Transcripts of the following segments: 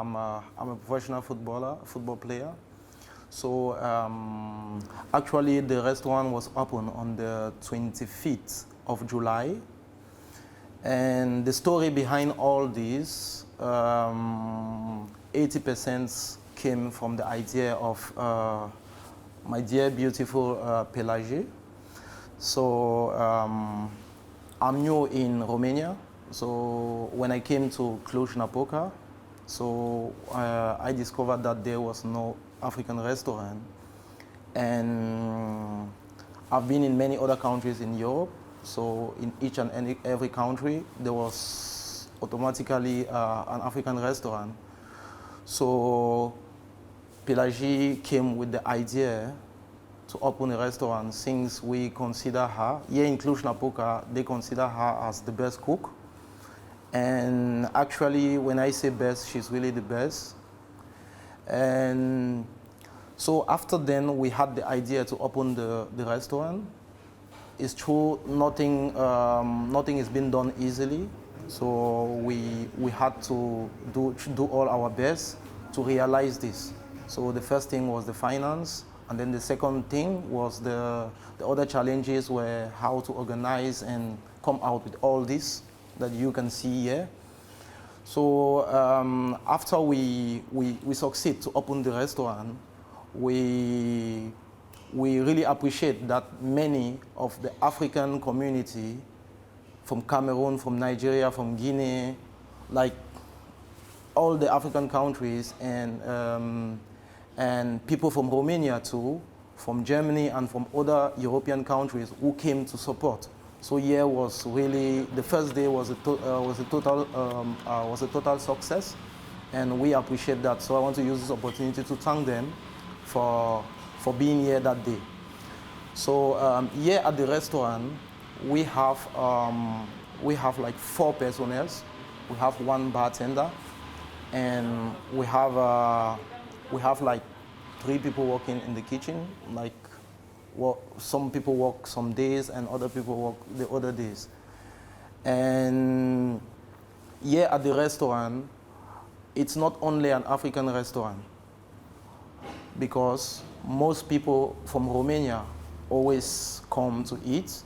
I'm a professional football player. So actually the restaurant was opened on the 25th of July. And the story behind all this, 80% came from the idea of my dear beautiful Pelagie. So I'm new in Romania. So when I came to Cluj Napoca, so I discovered that there was no African restaurant. And I've been in many other countries in Europe. So in each and every country, there was automatically an African restaurant. So Pelagie came with the idea to open a restaurant since we consider her, here in Cluj Napoca, they consider her as the best cook. And actually, when I say best, she's really the best. And so after then, we had the idea to open the restaurant. It's true, nothing has been done easily. So we had to do all our best to realize this. So the first thing was the finance, and then the second thing was the other challenges were how to organize and come out with all this that you can see here. So after we succeed to open the restaurant, we really appreciate that many of the African community from Cameroon, from Nigeria, from Guinea, like all the African countries, and people from Romania too, from Germany and from other European countries who came to support. So here was really, the first day was a total success, and we appreciate that. So I want to use this opportunity to thank them for being here that day. So here at the restaurant, we have like 4 personnel. We have 1 bartender, and we have like 3 people working in the kitchen. Like some people work some days, and other people work the other days. And here at the restaurant, it's not only an African restaurant, because most people from Romania always come to eat,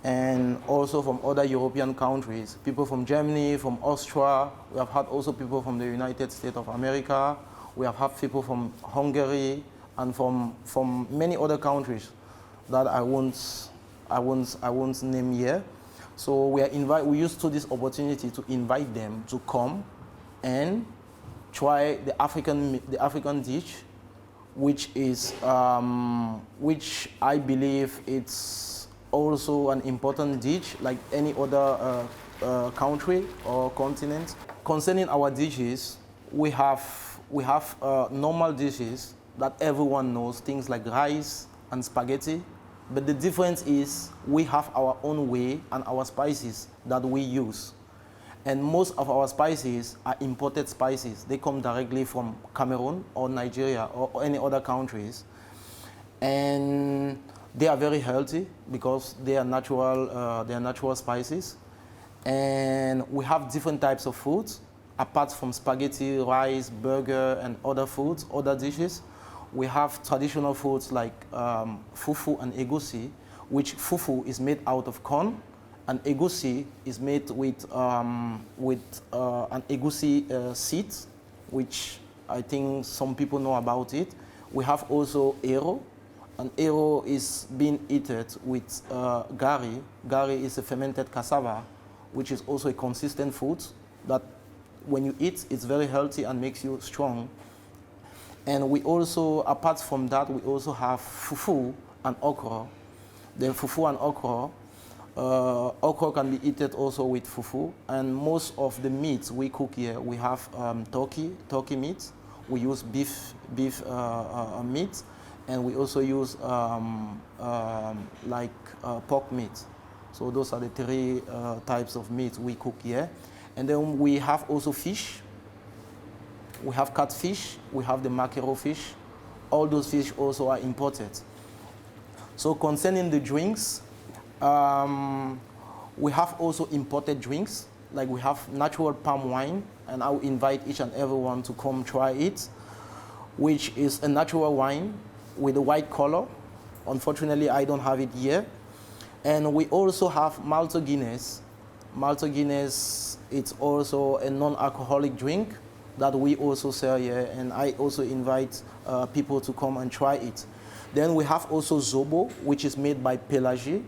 and also from other European countries, people from Germany, from Austria. We have had also people from the United States of America. We have had people from Hungary and from many other countries that I won't name here. So we used to this opportunity to invite them to come and try the African dish, which I believe it's also an important dish like any other country or continent. Concerning our dishes, we have normal dishes that everyone knows, things like rice and spaghetti. But the difference is we have our own way and our spices that we use. And most of our spices are imported spices. They come directly from Cameroon or Nigeria or any other countries. And they are very healthy because they are natural spices. And we have different types of foods, apart from spaghetti, rice, burger, and other foods, other dishes. We have traditional foods like fufu and egusi, which fufu is made out of corn, and egusi is made with an egusi seed, which I think some people know about it. We have also ero, and ero is being eaten with gari. Gari is a fermented cassava, which is also a consistent food that when you eat, it's very healthy and makes you strong. And we also, apart from that, we also have fufu and okra. The fufu and okra can be eaten also with fufu. And most of the meats we cook here, we have turkey meat. We use beef meat, and we also use pork meat. So those are the 3 types of meat we cook here. And then we have also fish. We have catfish, we have the mackerel fish. All those fish also are imported. So concerning the drinks, we have also imported drinks. like we have natural palm wine, and I will invite each and everyone to come try it, which is a natural wine with a white color. Unfortunately, I don't have it here. And we also have Malta Guinness. Malta Guinness, it's also a non-alcoholic drink that we also sell here, and I also invite people to come and try it. Then we have also Zobo, which is made by Pelagie.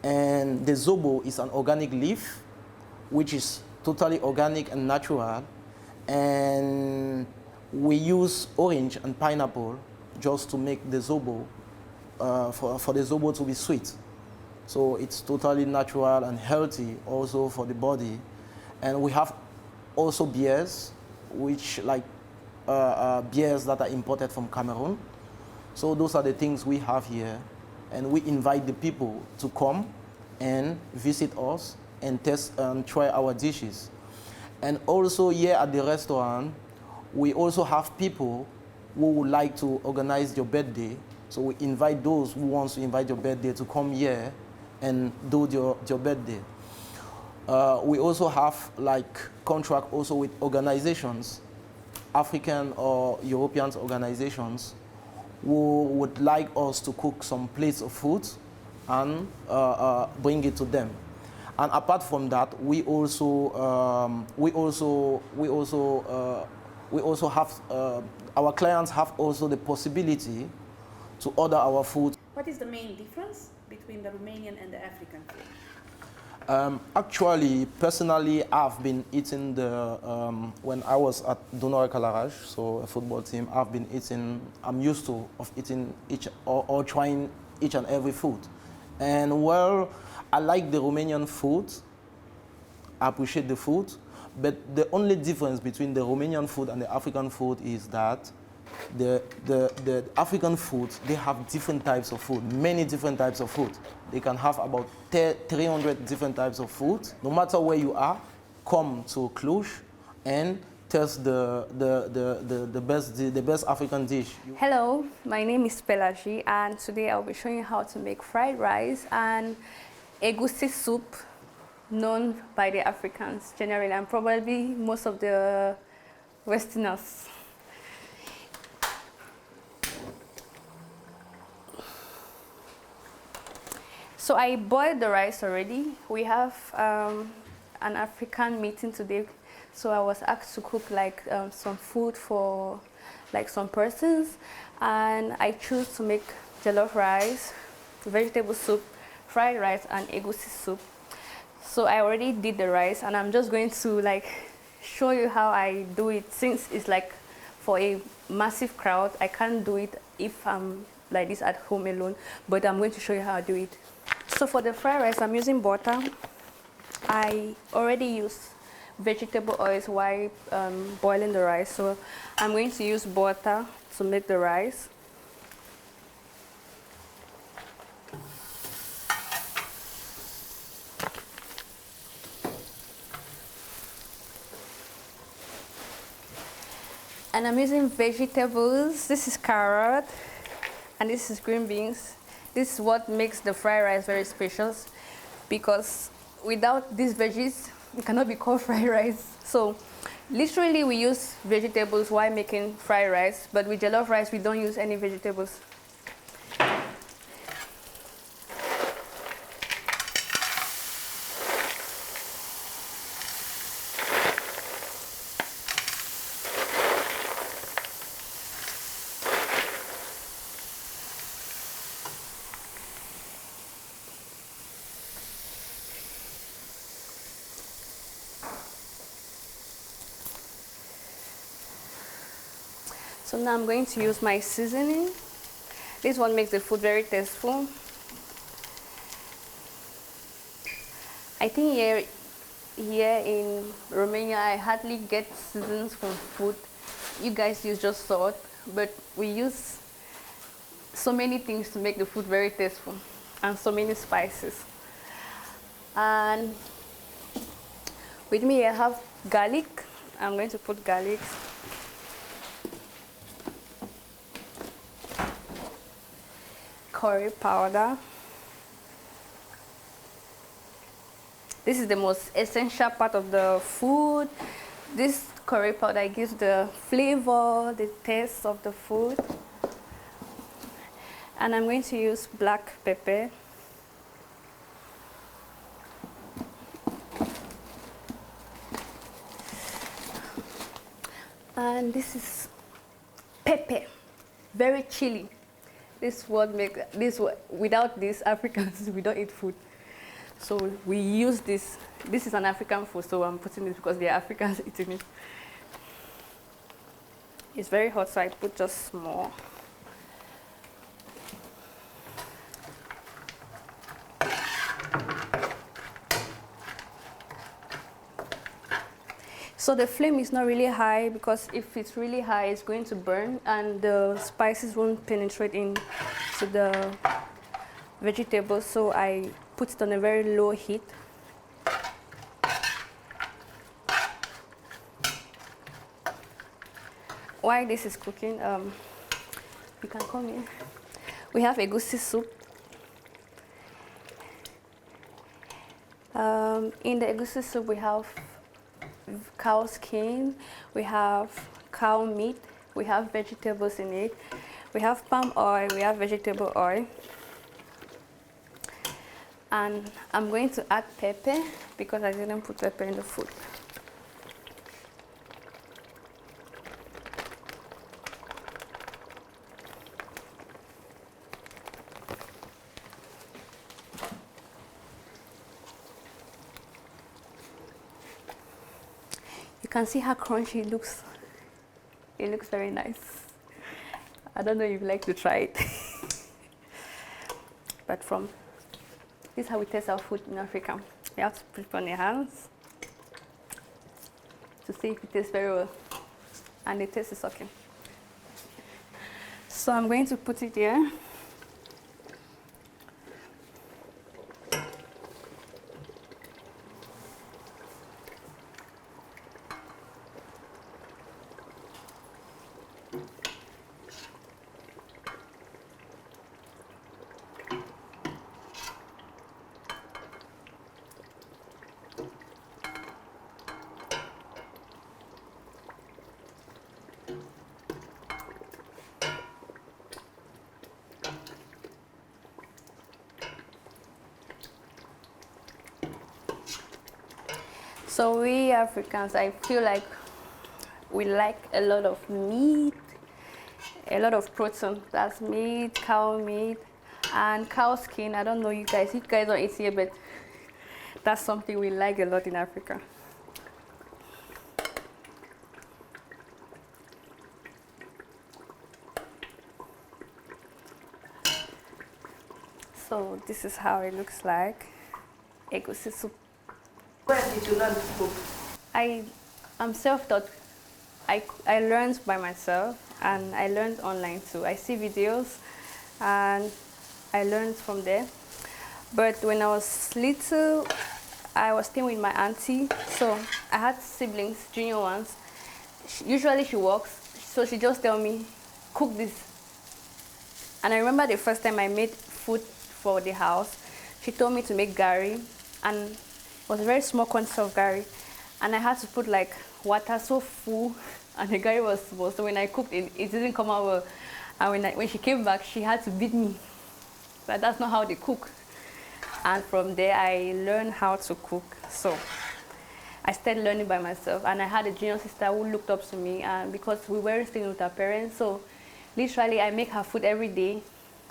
And the Zobo is an organic leaf, which is totally organic and natural. And we use orange and pineapple just to make the Zobo, for the Zobo to be sweet. So it's totally natural and healthy also for the body. And we have also beers, which like beers that are imported from Camerun. So those are the things we have here. And we invite the people to come and visit us and test and try our dishes. And also here at the restaurant, we also have people who would like to organize your birthday. So we invite those who want to invite your birthday to come here and do your birthday. We also have like contract also with organizations, African or European organizations, who would like us to cook some plates of food and bring it to them. And apart from that, we also have our clients have also the possibility to order our food. What is the main difference between the Romanian and the African food? Actually, personally, I've been eating when I was at Dunăre Călăraș, so a football team, I'm used to eating each or trying each and every food. And well, I like the Romanian food, I appreciate the food, but the only difference between the Romanian food and the African food is that the African food, they have different types of food, many different types of food. They can have about 300 different types of food. No matter where you are, come to Cluj and test the best African dish. Hello, my name is Pelagie, and today I'll be showing you how to make fried rice and egusi soup, known by the Africans generally, and probably most of the Westerners. So I boiled the rice already. We have an African meeting today, so I was asked to cook like some food for like some persons, and I choose to make jollof rice, vegetable soup, fried rice, and egusi soup. So I already did the rice, and I'm just going to like show you how I do it. Since it's like for a massive crowd, I can't do it if I'm like this at home alone, but I'm going to show you how I do it. So for the fried rice, I'm using butter. I already use vegetable oils while boiling the rice, so I'm going to use butter to make the rice. And I'm using vegetables. This is carrot, and this is green beans. This is what makes the fried rice very special, because without these veggies, it cannot be called fried rice. So literally we use vegetables while making fried rice, but with jollof rice, we don't use any vegetables. So now I'm going to use my seasoning. This one makes the food very tasteful. I think here in Romania, I hardly get seasons from food. You guys use just salt, but we use so many things to make the food very tasteful, and so many spices. And with me, I have garlic. I'm going to put garlic. Curry powder, This is the most essential part of the food. This curry powder gives the flavor, the taste of the food. And I'm going to use black pepper. And this is pepper, very chili. This word make this without this Africans we don't eat food. So we use this. This is an African food, so I'm putting this because we are Africans eating it. It's very hot, so I put just more. So the flame is not really high because if it's really high, it's going to burn and the spices won't penetrate into the vegetables. So I put it on a very low heat. While this is cooking, you can come in. We have egusi soup. In the egusi soup, we have cow skin, we have cow meat, we have vegetables in it, we have palm oil, we have vegetable oil. And I'm going to add pepper because I didn't put pepper in the food. You can see how crunchy it looks. It looks very nice. I don't know if you'd like to try it. But this is how we taste our food in Africa. You have to put it on your hands to see if it tastes very well. And the taste is okay. So I'm going to put it here. So we Africans, I feel like we like a lot of meat, a lot of protein. That's meat, cow meat, and cow skin. I don't know you guys don't eat here, but that's something we like a lot in Africa. So this is how it looks like. Egusi soup. Where did you learn to cook? I'm self-taught. I learned by myself and I learned online too. I see videos and I learned from there. But when I was little, I was staying with my auntie. So I had siblings, junior ones. Usually she works, so she just tell me, cook this. And I remember the first time I made food for the house, she told me to make gari, and it was a very small quantity of gari. And I had to put like water so full, and the gari was small. So when I cooked it, it didn't come out well. And when she came back, she had to beat me. But that's not how they cook. And from there, I learned how to cook. So I started learning by myself. And I had a junior sister who looked up to me, and because we weren't staying with our parents, so literally I make her food every day.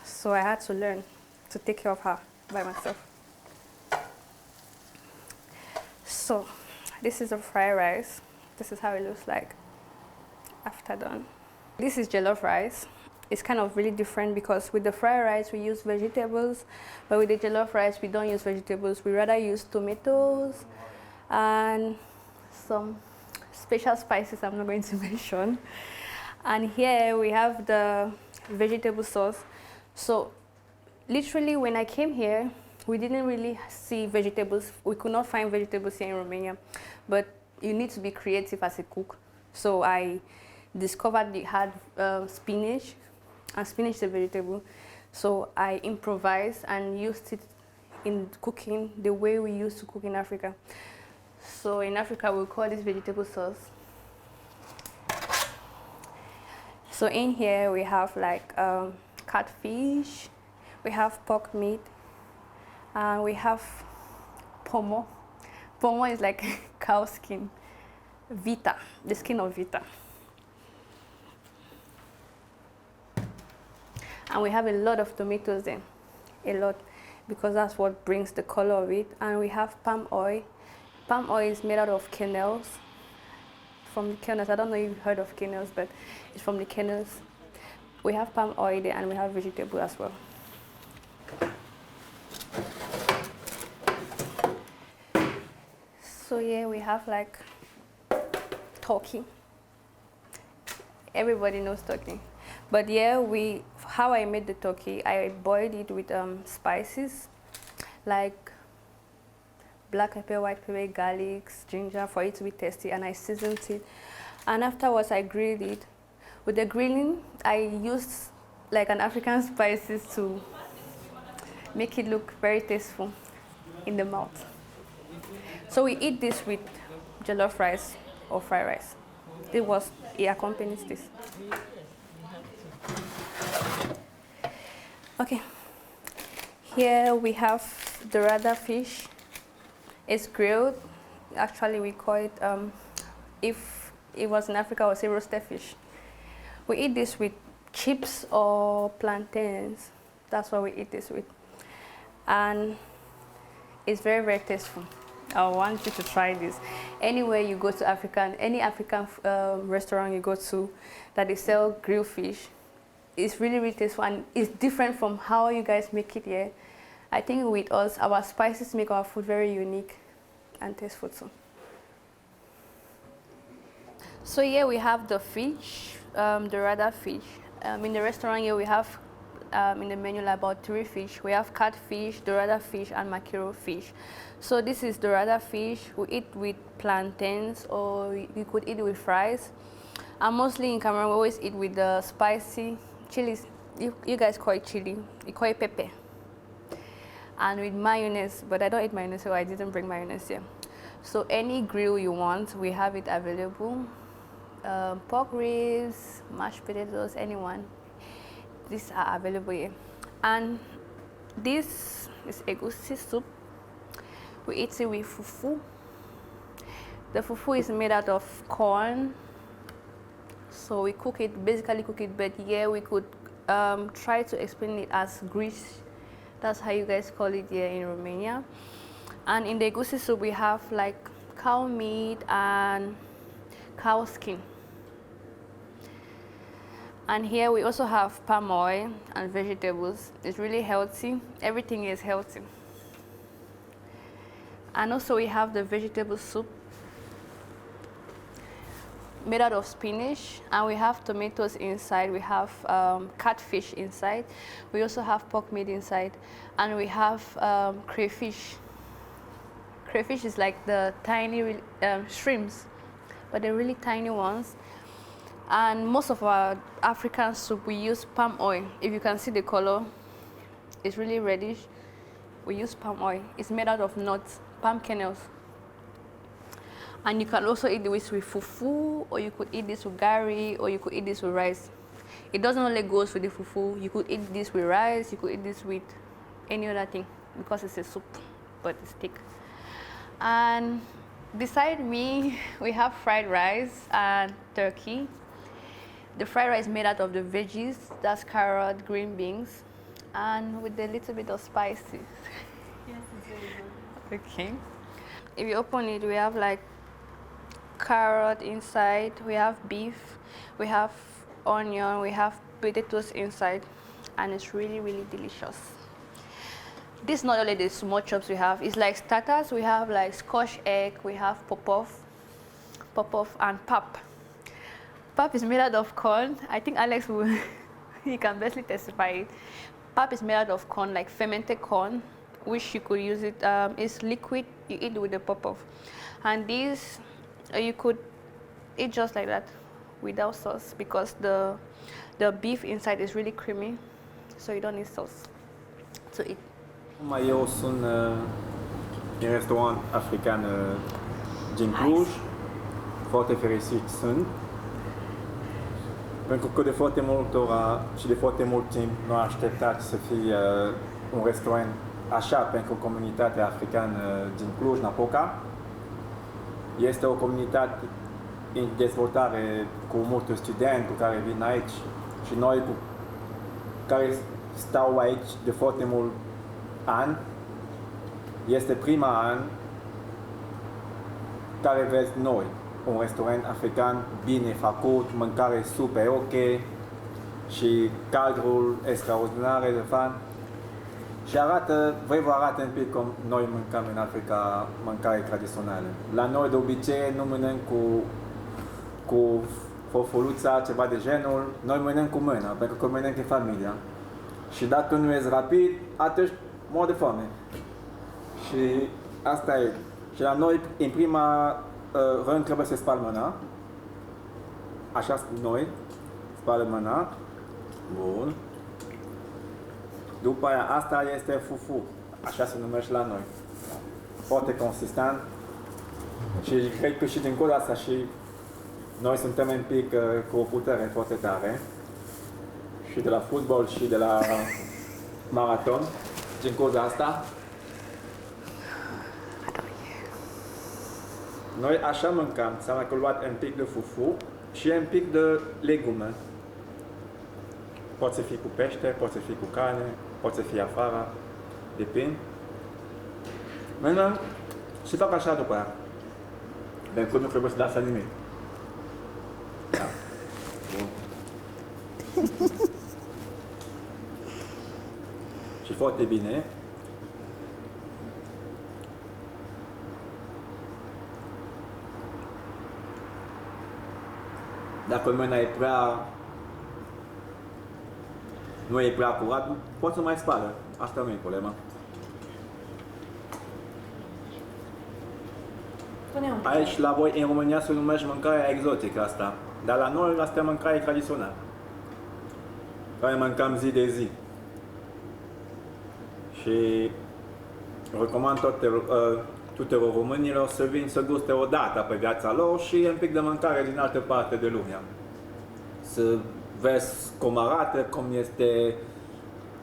So I had to learn to take care of her by myself. So this is the fried rice. This is how it looks like after done. This is jollof rice. It's kind of really different because with the fried rice we use vegetables, but with the jollof rice we don't use vegetables. We rather use tomatoes and some special spices I'm not going to mention. And here we have the vegetable sauce. So literally when I came here, we didn't really see vegetables. We could not find vegetables here in Romania, but you need to be creative as a cook. So I discovered they had spinach, and spinach is a vegetable. So I improvised and used it in cooking the way we used to cook in Africa. So in Africa, we call this vegetable sauce. So in here, we have like catfish, we have pork meat, and we have pomo. Pomo is like cow skin. Vita, the skin of vita. And we have a lot of tomatoes there, a lot, because that's what brings the color of it. And we have palm oil. Palm oil is made out of kernels, from the kernels. I don't know if you've heard of kernels, but it's from the kernels. We have palm oil there, and we have vegetable as well. So yeah, we have like turkey. Everybody knows turkey. But yeah, how I made the turkey, I boiled it with spices like black pepper, white pepper, garlic, ginger for it to be tasty, and I seasoned it. And afterwards, I grilled it. With the grilling, I used like an African spices to make it look very tasteful in the mouth. So we eat this with jollof rice or fried rice. It accompanies this. Okay, here we have dorada fish. It's grilled. Actually, we call it, if it was in Africa, I would say roasted fish. We eat this with chips or plantains. That's what we eat this with. And it's very, very tasteful. I want you to try this. Anywhere you go to any African restaurant you go to that they sell grilled fish, it's really, really tasteful, and it's different from how you guys make it here. I think with us, our spices make our food very unique and tasteful too. So here we have the fish, the rada fish. In the restaurant here we have in the menu about 3 fish. We have catfish, dorada fish, and mackerel fish. So this is dorada fish. We eat with plantains, or we could eat with fries. And mostly in Cameroon, we always eat with the spicy chilies. You guys call it chili. You call it pepper. And with mayonnaise, but I don't eat mayonnaise, so I didn't bring mayonnaise here. So any grill you want, we have it available. Pork ribs, mashed potatoes, anyone. These are available here. And this is egusi soup. We eat it with fufu. The fufu is made out of corn. So we basically cook it, but yeah, we could try to explain it as grease. That's how you guys call it here in Romania. And in the egusi soup, we have like cow meat and cow skin. And here we also have palm oil and vegetables. It's really healthy. Everything is healthy. And also we have the vegetable soup made out of spinach, and we have tomatoes inside. We have catfish inside. We also have pork meat inside, and we have crayfish. Crayfish is like the tiny shrimps, but they're really tiny ones. And most of our African soup, we use palm oil. If you can see the color, it's really reddish. We use palm oil. It's made out of nuts, palm kernels. And you can also eat this with fufu, or you could eat this with gari, or you could eat this with rice. It doesn't only go with the fufu. You could eat this with rice, you could eat this with any other thing, because it's a soup, but it's thick. And beside me, we have fried rice and turkey. The fried rice made out of the veggies, that's carrot, green beans, and with a little bit of spices. Yes, it's very good. Okay. If you open it, we have like carrot inside, we have beef, we have onion, we have potatoes inside, and it's really, really delicious. This is not only the small chops we have, it's like starters. We have like scotch egg, we have pop-off, and pap. Pap is made out of corn. I think Alex will, he can bestly testify it. Pap is made out of corn, like fermented corn, which you could use it, it's liquid, you eat with the pop-off. And these, you could eat just like that, without sauce, because the beef inside is really creamy, so you don't need sauce to eat. Eu sunt din restaurant african din Cluj. Foarte fericit sunt. Pentru că de foarte multă ora și de foarte mult timp nu am așteptat să fie un restaurant așa pentru comunitatea africană din Cluj Napoca. Este o comunitate în dezvoltare cu mulți studenți care vin aici și noi care stau aici de foarte mult ani. Este prima an care vezi noi un restaurant african bine făcut, mâncare super ok și cadrul extraordinar de fan. Și vă arată un pic cum noi mâncăm în Africa mâncare tradițională. La noi de obicei nu mănânc cu fofoluța, ceva de genul, noi mănânc cu mâna, pentru că mănânc în familia. Și dacă nu ești rapid, atunci mor de foame. Și asta e. Și la noi, în prima rând, trebuie să spală mâna. Așa noi, spală mâna. Bun. După aia, asta este fufu. Așa se numește la noi. Foarte consistent. Și cred că și din cauza asta și noi suntem un pic cu o putere foarte tare. Și de la fotbal și de la maraton. Din cauza asta. Noi așa mâncăm, s-a mai luat un pic de fufu și un pic de legume. Poate să fie cu pește, poate să fie cu carne, poate să fie afară, depinde. Mâină și fac așa după aia. Pentru că nu trebuie să dați nimic. Da. Bun. Și foarte bine. Dacă mâna e nu e prea curat, poți să mai spală. Asta nu e problema. Aici la voi în România se numește mâncarea exotică asta. Dar la noi asta e mâncare tradițională. Care mâncăm zi de zi. Și recomand tuturor românilor să vin să guste o dată pe viața lor și un pic de mâncare din altă parte de lumea. Să vezi cum arată, cum este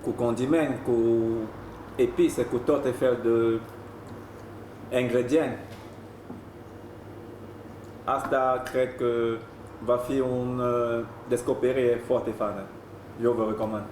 cu condiment, cu epice, cu toate fel de ingrediente. Asta cred că va fi o descoperire foarte faină. Eu vă recomand.